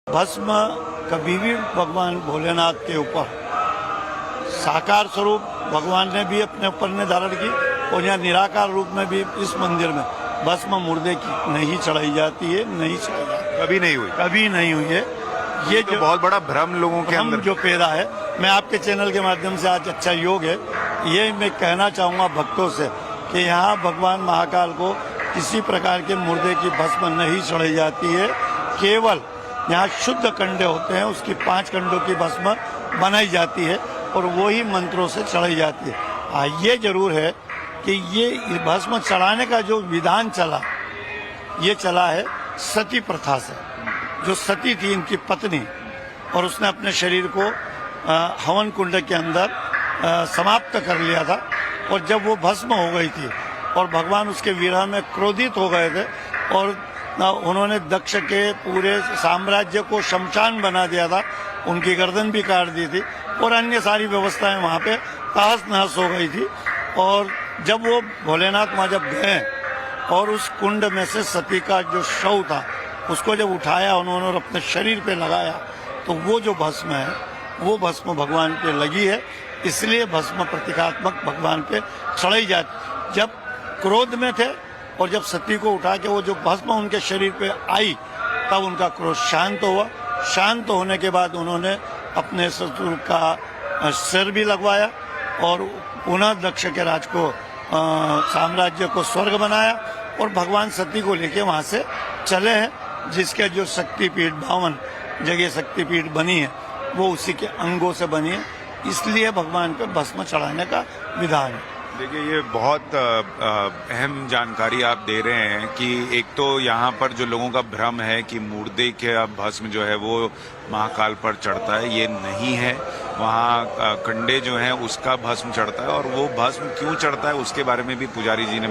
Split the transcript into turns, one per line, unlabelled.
भस्म कभी भी भगवान भोलेनाथ के ऊपर साकार स्वरूप भगवान ने भी अपने ऊपर ने धारण की और यहाँ निराकार रूप में भी इस मंदिर में भस्म मुर्दे की नहीं चढ़ाई जाती है, नहीं चढ़ाई जाती,
कभी नहीं हुई।
कभी नहीं हुई है। ये
तो
जो
बहुत बड़ा भ्रम लोगों के अंदर
जो पैदा है, मैं आपके चैनल के माध्यम से आज अच्छा योग है ये मैं कहना चाहूँगा भक्तों से कि यहाँ भगवान महाकाल को किसी प्रकार के मुर्दे की भस्म नहीं चढ़ाई जाती है। केवल यहाँ शुद्ध कंडे होते हैं, उसकी 5 कंडों की भस्म बनाई जाती है और वही मंत्रों से चढ़ाई जाती है। हाँ, ये जरूर है कि ये भस्म चढ़ाने का जो विधान चला, ये चला है सती प्रथा से। जो सती थी इनकी पत्नी, और उसने अपने शरीर को हवन कुंड के अंदर समाप्त कर लिया था, और जब वो भस्म हो गई थी और भगवान उसके विरह में क्रोधित हो गए थे और उन्होंने दक्ष के पूरे साम्राज्य को शमशान बना दिया था, उनकी गर्दन भी काट दी थी और अन्य सारी व्यवस्थाएं वहाँ पे तहस नहस हो गई थी। और जब वो भोलेनाथ वहाँ जब गए और उस कुंड में से सती का जो शव था उसको जब उठाया उन्होंने और अपने शरीर पे लगाया, तो वो जो भस्म है वो भस्म भगवान पे लगी है। इसलिए भस्म प्रतीकात्मक भगवान पे चढ़ाई जाती। जब क्रोध में थे और जब सती को उठा के वो जो भस्म उनके शरीर पे आई, तब उनका क्रोध शांत हुआ। शांत होने के बाद उन्होंने अपने ससुर का सिर भी लगवाया और पुनः दक्ष के राज को साम्राज्य को स्वर्ग बनाया और भगवान सती को लेके वहाँ से चले हैं, जिसके जो शक्तिपीठ 52 जगह शक्तिपीठ बनी है वो उसी के अंगों से बनी है। इसलिए भगवान पे भस्म चढ़ाने का विधान है।
देखिए, ये बहुत अहम जानकारी आप दे रहे हैं कि एक तो यहाँ पर जो लोगों का भ्रम है कि मुर्दे के भस्म जो है वो महाकाल पर चढ़ता है, ये नहीं है। वहाँ कंडे जो हैं उसका भस्म चढ़ता है और वो भस्म क्यों चढ़ता है उसके बारे में भी पुजारी जी ने